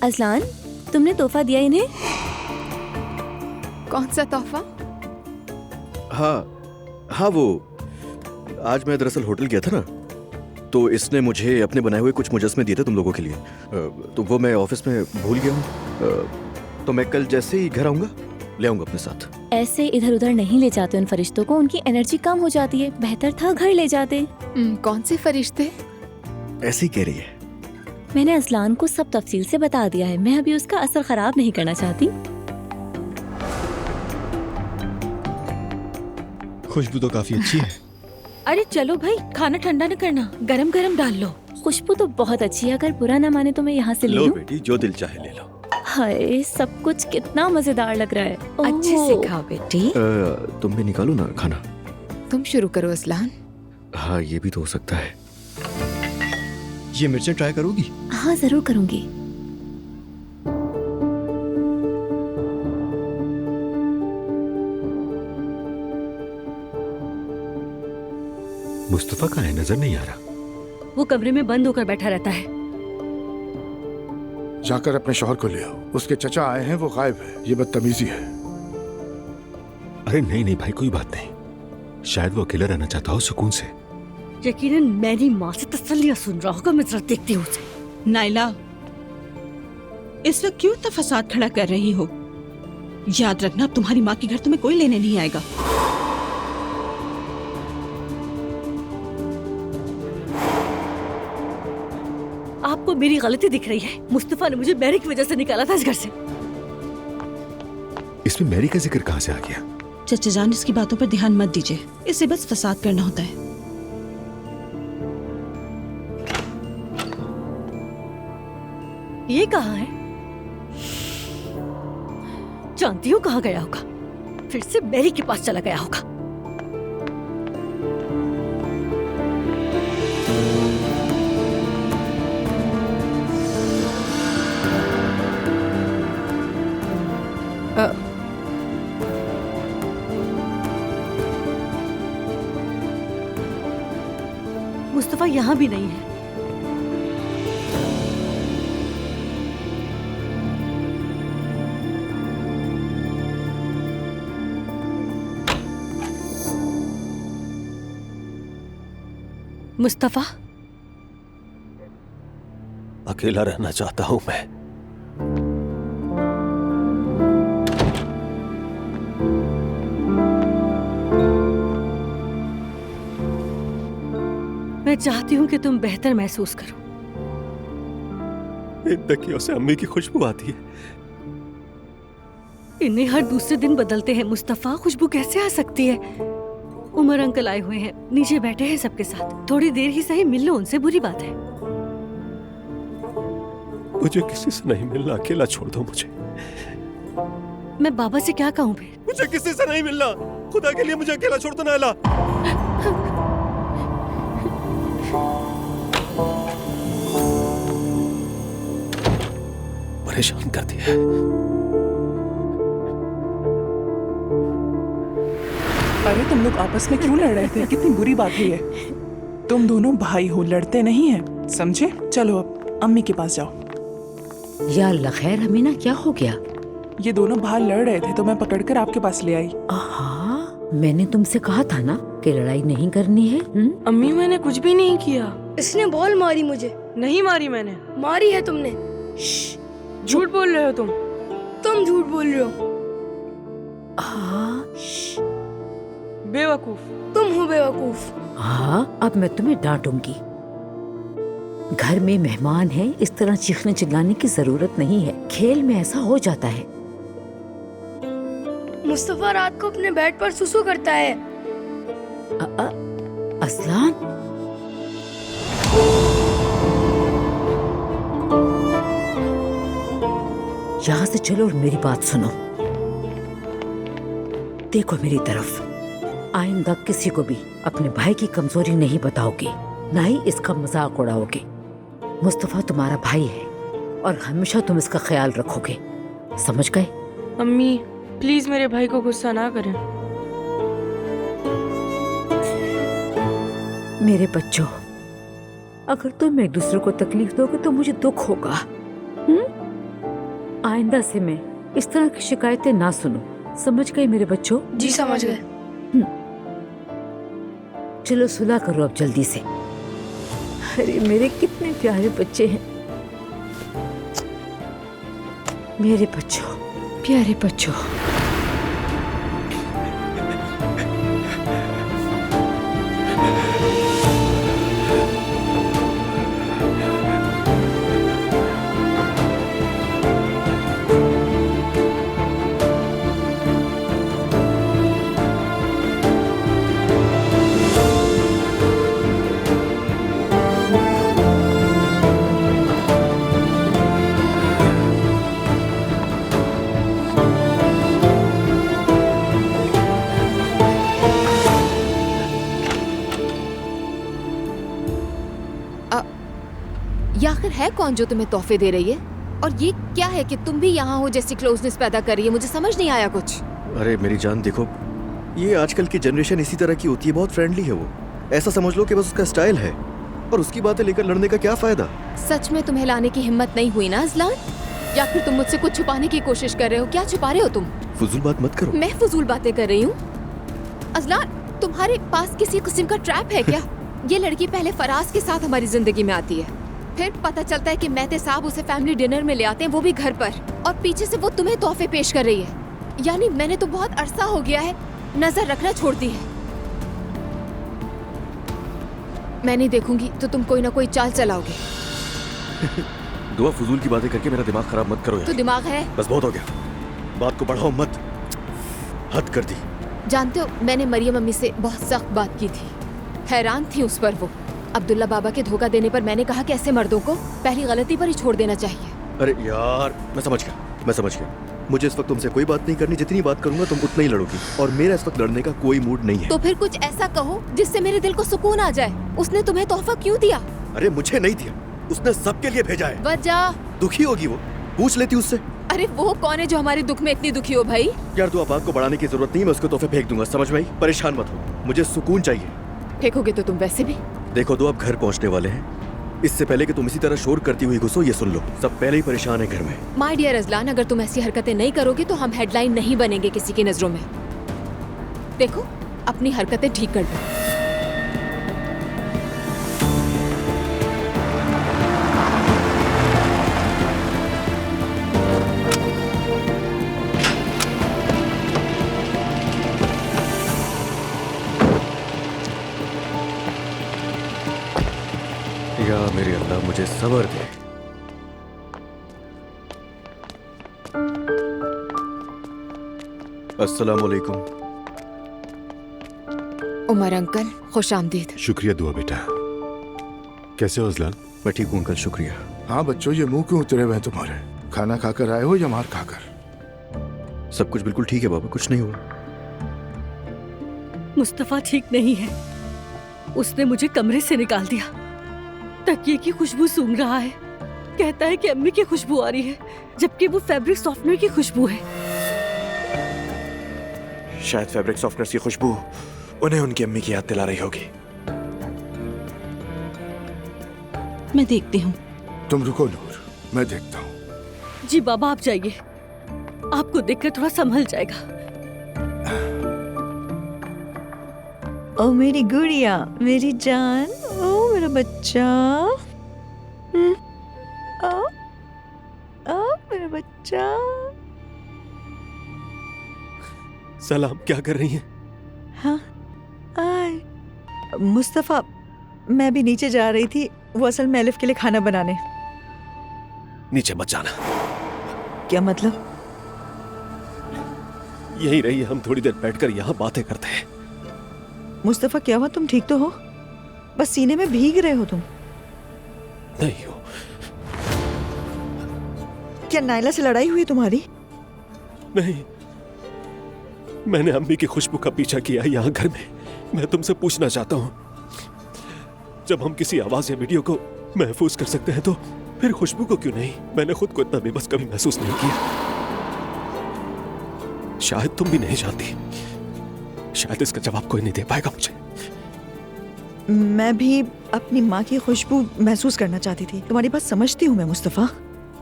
अजलान, तुमने तोहफा दिया इन्हें? कौन सा तोहफा? हाँ वो आज मैं दरअसल होटल गया था ना, तो इसने मुझे अपने बनाए हुए कुछ मुजस्मे दिए थे तुम लोगों के लिए। तो वो मैं ऑफिस में भूल गया हूँ। तो मैं कल जैसे ही घर आऊंगा ले आऊंगा अपने साथ। ऐसे इधर उधर नहीं ले जाते उन फरिश्तों को, उनकी एनर्जी कम हो जाती है। बेहतर था घर ले जाते। कौन से फरिश्ते? ऐसी कह रही है। मैंने अजलान को सब तफसील से बता दिया है। मैं अभी उसका असर खराब नहीं करना चाहती। खुशबू तो काफी अच्छी है। अरे चलो भाई, खाना ठंडा न करना, गरम गरम डाल लो। खुशबू तो बहुत अच्छी है, अगर बुरा ना माने तो मैं यहाँ से ले लो लूं? बेटी, जो दिल चाहे ले लो। हाय, सब कुछ कितना मजेदार लग रहा है। अच्छे से खाओ बेटी। तुम भी निकालो ना खाना। तुम शुरू करो अजलान। हाँ ये भी तो हो सकता है। ये मिर्चें ट्राई करोगी? हाँ जरूर करूंगी। मुस्तफा कहाँ है? नजर नहीं आ रहा। वो कमरे में बंद होकर बैठा रहता है। जाकर अपने शौहर को ले आओ। उसके चचा आए हैं, वो गायब है। ये बदतमीजी है। अरे नहीं नहीं भाई, कोई बात नहीं। शायद वो अकेला रहना चाहता हो सुकून से। यकीनन मेरी माँ से तसल्लियां सुन रहा होगा। मैं जरा देखती हूँ उसे। नाइला, इस वक्त क्यों इतना फसाद खड़ा कर रही हो? याद रखना, अब तुम्हारी माँ के घर तुम्हें कोई लेने नहीं आएगा। आपको मेरी गलती दिख रही है। मुस्तफा ने मुझे मैरी की वजह से निकाला था इस घर से। इसमें मैरी का जिक्र कहाँ से आ गया? चचा जान, इसकी बातों पर ध्यान मत दीजिए। इसे बस फसाद करना होता है। ये कहाँ है? जानती हूँ कहाँ गया होगा। फिर से मैरी के पास चला गया होगा। मुस्तफा यहाँ भी नहीं है। मुस्तफा, अकेला रहना चाहता हूं मैं। मैं चाहती हूँ कि तुम बेहतर महसूस करो। इन तकियों से अम्मी की खुशबू आती है। इन्हें हर दूसरे दिन बदलते हैं मुस्तफा। खुशबू कैसे आ सकती है? उमर अंकल आए हुए हैं, नीचे बैठे हैं सबके साथ। थोड़ी देर ही सही मिल लो उनसे, बुरी बात है। मुझे किसी से नहीं मिलना, अकेला छोड़ दो मुझे। मैं बाबा से क्या कहूँ फिर? मुझे किसी से नहीं मिलना, खुदा के लिए मुझे अकेला छोड़ दो नायला। परेशान कर दिया है। अरे तुम लोग आपस में क्यों लड़ रहे थे? कितनी बुरी बात हुई है। तुम दोनों भाई हो, लड़ते नहीं हैं, समझे? चलो अब अम्मी के पास जाओ। या अल्लाह खैर अमीना, क्या हो गया? ये दोनों बाहर लड़ रहे थे तो मैं पकड़कर आपके पास ले आई। हाँ, मैंने तुमसे कहा था ना कि लड़ाई नहीं करनी है। अम्मी मैंने कुछ भी नहीं किया। इसने बॉल मारी मुझे। नहीं मारी मैंने। मारी है तुमने। झूठ बोल रहे हो तुम। तुम झूठ बोल रहे हो। बेवकूफ। तुम हो बेवकूफ। हाँ, अब मैं तुम्हें डांटूंगी। घर में मेहमान हैं, इस तरह चीखने चिल्लाने की जरूरत नहीं है। खेल में ऐसा हो जाता है। मुस्तफा रात को अपने बेड पर सुसु करता है। असलान, यहाँ से चलो और मेरी बात सुनो। देखो मेरी तरफ, आइंदा किसी को भी अपने भाई की कमजोरी नहीं बताओगे, ना ही इसका मजाक उड़ाओगे। मुस्तफा तुम्हारा भाई है और हमेशा तुम इसका ख्याल रखोगे, समझ गए? अम्मी प्लीज मेरे भाई को गुस्सा ना करें। मेरे बच्चों, अगर तुम एक दूसरे को तकलीफ दोगे तो मुझे दुख होगा। आइंदा से मैं इस तरह की शिकायतें ना सुनूं, समझ गए मेरे बच्चों? जी समझ गए। चलो सुलह करो अब जल्दी से। अरे मेरे कितने प्यारे बच्चे हैं, मेरे बच्चों, प्यारे बच्चों। आखिर है कौन जो तुम्हें तोहफे दे रही है? और ये क्या है कि तुम भी यहाँ हो जैसी क्लोजनेस पैदा कर रही है? मुझे समझ नहीं आया कुछ। अरे मेरी जान देखो, ये आजकल की जनरेशन इसी तरह की होती है, बहुत फ्रेंडली है वो। ऐसा समझ लो कि बस उसका स्टाइल है, और उसकी बातें लेकर लड़ने का क्या फायदा? सच में तुम्हें लाने की हिम्मत नहीं हुई ना अजलान? या फिर तुम मुझसे कुछ छुपाने की कोशिश कर रहे हो? क्या छुपा रहे हो तुम? फजूल बात मत करो। मैं फजूल बातें कर रही हूँ? अजलान, तुम्हारे पास किसी किस्म का ट्रैप है क्या? ये लड़की पहले फराज के साथ हमारी जिंदगी में आती है, फिर पता चलता है कि मेहते साहब उसे फैमिली डिनर में ले आते हैं, वो भी घर पर, और पीछे से वो तुम्हें तोहफे पेश कर रही है। यानी मैंने तो बहुत अरसा हो गया है नजर रखना छोड़ दी है। मैं नहीं देखूंगी तो तुम कोई ना कोई चाल चलाओगे। दुआ, फजूल की बातें करके मेरा दिमाग खराब मत करो यार। तो दिमाग है? बस बहुत हो गया, बात को बढ़ाओ मत, हद कर दी। जानते हो, मैंने मरियम अम्मी से बहुत सख्त बात की थी, हैरान थी उस पर वो। अब्दुल्ला बाबा के धोखा देने पर मैंने कहा कि ऐसे मर्दों को पहली गलती पर ही छोड़ देना चाहिए। अरे यार, मैं समझ गया। मुझे इस वक्त तुमसे कोई बात नहीं करनी, जितनी बात करूंगा तुम उतना ही लड़ोगी, और मेरा इस वक्त लड़ने का कोई मूड नहीं है। तो फिर कुछ ऐसा कहो जिससे मेरे दिल को सुकून आ जाए। उसने तुम्हें तोहफा क्यों दिया? अरे मुझे नहीं दिया, उसने सबके लिए भेजा है। वजह? दुखी होगी वो, पूछ लेती उससे। अरे वो कौन है जो हमारे दुख में इतनी दुखी हो भाई? यार तू आवाज को बढ़ाने की जरूरत नहीं, मैं उसको तोहफे फेंक दूंगा, समझ में आई? परेशान मत हो, मुझे सुकून चाहिए। फेंकोगे तो तुम वैसे भी। देखो तो अब घर पहुंचने वाले हैं, इससे पहले कि तुम इसी तरह शोर करती हुई घुसो, ये सुन लो, सब पहले ही परेशान है घर में। माय डियर अजलान, अगर तुम ऐसी हरकतें नहीं करोगे तो हम हेडलाइन नहीं बनेंगे किसी की नजरों में। देखो, अपनी हरकतें ठीक कर लो। या मेरे अल्लाह, मुझे सब्र दे। अस्सलाम वालेकुम। उमर अंकल, खुश आमदीद। शुक्रिया दुआ बेटा। कैसे हो अजलान? मैं ठीक हूँ अंकल, शुक्रिया। हाँ बच्चों, ये मुंह क्यों उतरे हुए हैं तुम्हारे? खाना खाकर आए हो या मार खाकर? सब कुछ बिल्कुल ठीक है बाबा, कुछ नहीं हुआ। मुस्तफा ठीक नहीं है। उसने मुझे कमरे से निकाल दिया। तकिए की खुशबू सूंघ रहा है। कहता है कि अम्मी की खुशबू आ रही है, जबकि वो फैब्रिक सॉफ्टनर की खुशबू है। शायद फैब्रिक सॉफ्टनर की खुशबू उन्हें उनकी अम्मी की याद दिला रही होगी। मैं देखती हूँ। तुम रुको नूर, मैं देखता हूँ। जी बाबा आप जाइए, आपको देखकर थोड़ा संभल जाएगा। ओ मेरी गुड़िया, मेरी जान, ओ मेरा बच्चा, ओ मेरा बच्चा। सलाम, क्या कर रही हैं? हाँ आए। मुस्तफा, मैं भी नीचे जा रही थी, वो असल में एलिफ के लिए खाना बनाने। नीचे मत जाना। क्या मतलब? यहीं रहिए, हम थोड़ी देर बैठकर यहाँ बातें करते हैं। मुस्तफा क्या हुआ, तुम ठीक तो हो? बस सीने में भीग रहे हो तुम। नहीं हो। क्या नायला से लड़ाई हुई तुम्हारी? नहीं, मैंने अम्मी की खुशबू का पीछा किया यहाँ घर में। मैं तुमसे पूछना चाहता हूँ, जब हम किसी आवाज या वीडियो को महफूज कर सकते हैं तो फिर खुशबू को क्यों नहीं? मैंने खुद को इतना बेबस कभी महसूस नहीं किया। शायद तुम भी नहीं जानती, शायद इसका जवाब कोई नहीं दे पाएगा मुझे। मैं भी अपनी माँ की खुशबू महसूस करना चाहती थी। तुम्हारी बात समझती हूँ मैं मुस्तफा।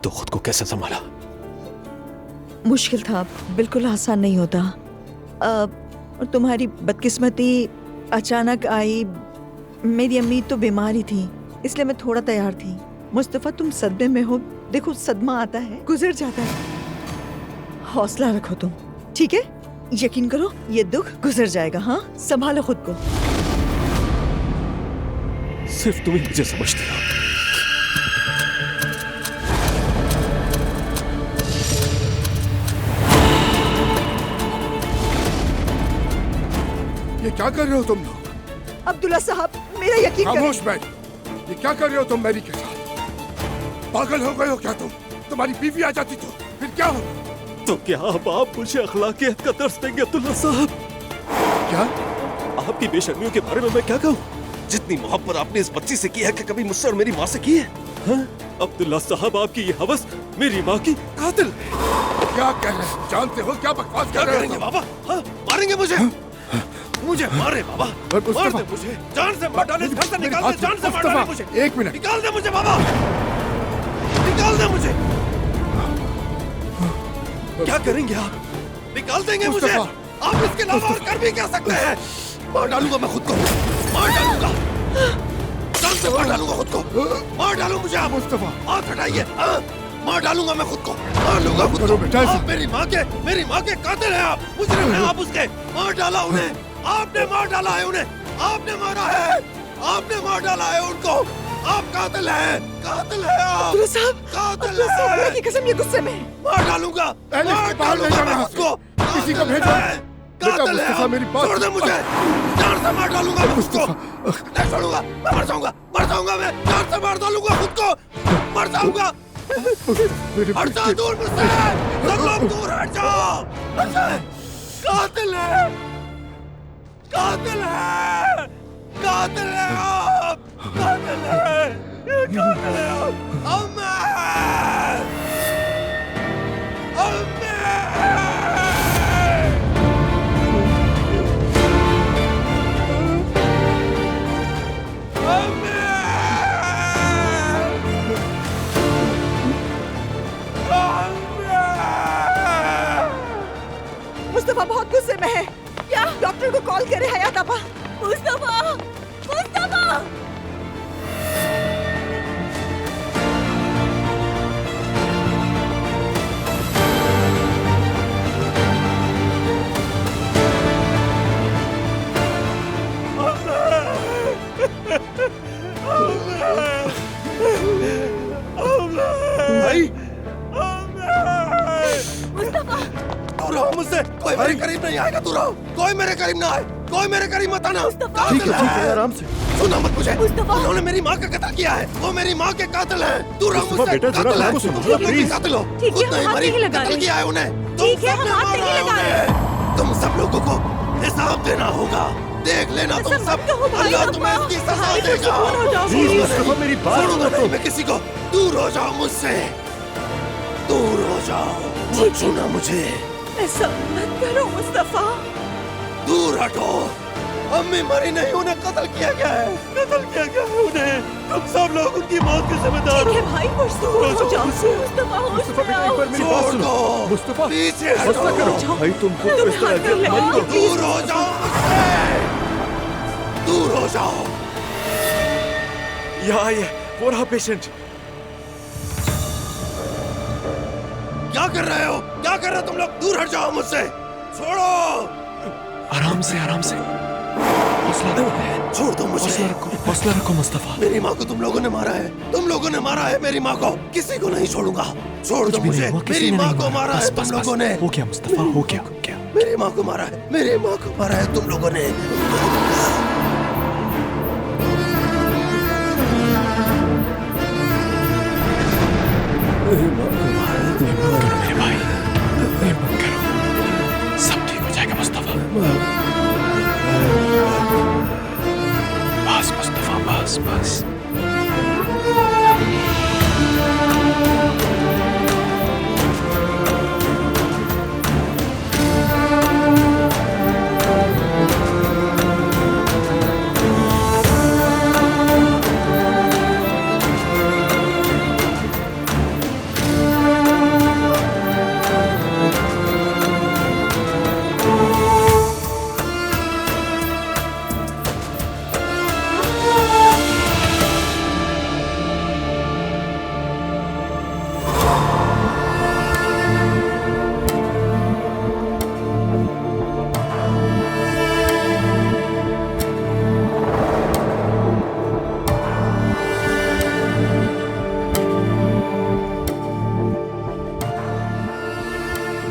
तो खुद को कैसे संभाला? मुश्किल था, बिल्कुल आसान नहीं होता। और तुम्हारी बदकिस्मती अचानक आई। मेरी अम्मी तो बीमार ही थी, इसलिए मैं थोड़ा तैयार थी। मुस्तफा तुम सदमे में हो, देखो सदमा आता है, गुजर जाता है। हौसला रखो तुम, ठीक है? यकीन करो ये दुख गुजर जाएगा। हाँ, संभालो खुद को। सिर्फ तुम ही मुझे समझती हो। ये क्या कर रहे हो तुम लोग? अब्दुल्ला साहब, मेरा यकीन करें। खामोश बैठ। ये क्या कर रहे हो तुम मैरी के साथ? पागल हो गए हो क्या तुम? तुम्हारी बीवी आ जाती तो फिर क्या हो? तो क्या अब आप मुझे अखलाकियत का दर्स देंगे अब्दुल्ला साहब? क्या? आपकी बेशर्मियों के बारे में मैं क्या कहूँ? जितनी मोहब्बत आपने इस बच्ची से की है कि कभी मुझसे और मेरी माँ से की है? हाँ? अब्दुल्ला साहब, आपकी ये हवस मेरी माँ की कातिल है। क्या कह रहे हैं? जानते हो क्या बकवास कर रहे हो? बाबा? हाँ? मारेंगे मुझे? मुझे मारे बाबा, मार दे मुझे, जान से मार डाले, घर से निकाल दे, जान से मार डाले मुझे। एक मिनट, निकाल दे मुझे बाबा, निकाल दे मुझे। क्या करेंगे आप? निकाल देंगे मुझे? आप इसके अलावा और कर भी क्या सकते हैं? मार डालूंगा मैं खुद को, मार डालूंगा, जान से मार डालूंगा खुद को, मार डालू मुझे आप। मुस्तफा, हाथ हटाइए, मार डालूंगा मैं खुद को, मार लूंगा खुद को। आप मेरी माँ के कातिल हैं, आप मुजरिम हैं, आप उसके। मार डाला उन्हें, आपने मार डाला है उन्हें, आपने मारा है, आपने मार डाला है उनको। आप कातिल हैं, कातिल हैं आप। अब्दुल्ला साहब, कातिल हैं। अब्दुल्ला की कसम, ये गुस्से में। मार डालूंगा, मार डालूंगा मैं उसको। किसी को भेजो। बेटा मुस्तफा, मेरी बात छोड़ दे मुझे, जान से मार डालूंगा मैं उसको। नहीं छोड़ूंगा, मैं मर जाऊंगा मैं, जान से मार डालूंगा खुद को, मर जाऊंगा। हट जाओ दूर मुझसे, सब लोग दूर हट जाओ। कातिल है, कातिल है, कातिल है आप, कातिल है, कातिल है आप। अम्मा, अम्मा। मुस्तफा बहुत गुस्से में है। क्या? डॉक्टर को कॉल करे हयात आपा। मुस्तफा, मुस्तफा। भाई, मुस्तफा, दूर रहो मुझसे, कोई मेरे करीब नहीं आएगा। दूर रहो, कोई मेरे करीब ना आए, कोई मेरे करीब मत आना। ठीक है आराम से। सुना मत मुझे, उन्होंने मेरी माँ का कत्ल किया है, वो मेरी माँ के कातिल हैं। तू रहो मुझसे, बेटा, जरा कातिल है। बात सुनो, तुम लोग भी प्लीज। कातिल हो। ठीक है, खुद नहीं हम हाथ मरी, नहीं लगा कत्ल रहे। किया है उन्हें। ठीक है, हम हाथ नहीं लगा रहे। तुम सब लोगों को हिसाब देना होगा। देख लेना तुम सब, अल्लाह तुम्हें इसकी सजा देगा। प्लीज मुस्तफा, मेरी बात छोड़ूंगा सुनो नहीं मैं किसी को। दूर हो जाओ मुझसे, दूर हो जाओ। मत छूना मुझे, ऐसा मत करो मुस्तफा। दूर हटो। अम्मी मरी नहीं, उन्हें कत्ल किया गया है, कत्ल किया गया है उन्हें। तुम सब लोग उनकी मौत के जिम्मेदार ठीक है भाई, होश में आओ। मुस्तफा, होश में आओ। छोड़ दो मुस्तफा, पीछे बस ना करो भाई, तुम खुद को इस तरह हाथ नहीं लगाओ। दूर हो जाओ मुझसे, दूर हो जाओ। यहाँ आइए, वो रहा पेशेंट। क्या कर रहे हो, क्या कर रहे हो तुम लोग? दूर हट जाओ मुझसे, छोड़ो। आराम से, आराम से। हौसला रखो, छोड़ दो मुझे। हौसला रखो मुस्तफा। मेरी माँ को तुम लोगों ने मारा है, तुम लोगों ने मारा है मेरी माँ को। किसी को नहीं छोड़ूंगा, छोड़ दो मुझे। मेरी माँ को मारा है तुम लोगों ने। हो गया मुस्तफा, हो गया। मेरी माँ को मारा है, मेरी माँ को मारा है तुम लोगों ने। मेरी माँ को मारा है तुम लोगों ने। मेरे भाई, हिम्मत करो, सब ठीक हो जाएगा मुस्तफा। बस मुस्तफा, बस बस।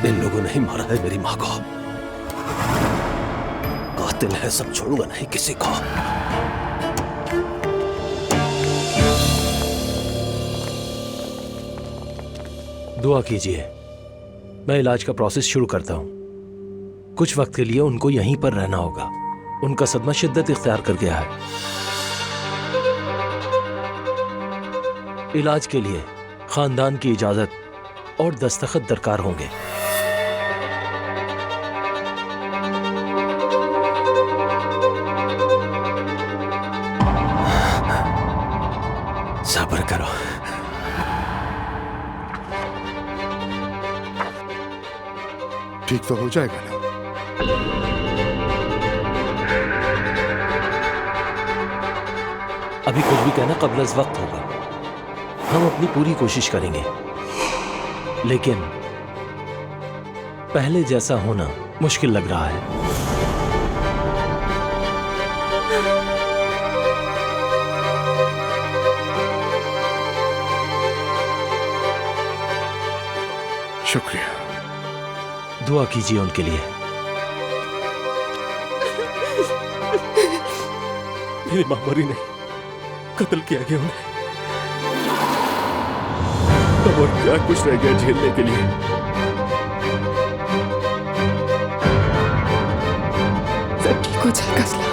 इन लोगों ने ही मारा है मेरी माँ को। कातिल है, सब छोड़ूंगा नहीं किसी को। दुआ कीजिए, मैं इलाज का प्रोसेस शुरू करता हूं। कुछ वक्त के लिए उनको यहीं पर रहना होगा। उनका सदमा शिद्दत इख्तियार कर गया है। इलाज के लिए खानदान की इजाजत और दस्तखत दरकार होंगे। सब्र करो। ठीक तो हो जाएगा ना? अभी कुछ भी कहना कब्ल अज़ वक्त होगा। हम अपनी पूरी कोशिश करेंगे, लेकिन पहले जैसा होना मुश्किल लग रहा है। शुक्रिया। दुआ कीजिए उनके लिए। मेरी मां मरी नहीं, कत्ल किया गया उन्हें। अब और क्या कुछ रह गया झेलने के लिए? सब ठीक हो जाएगा असला।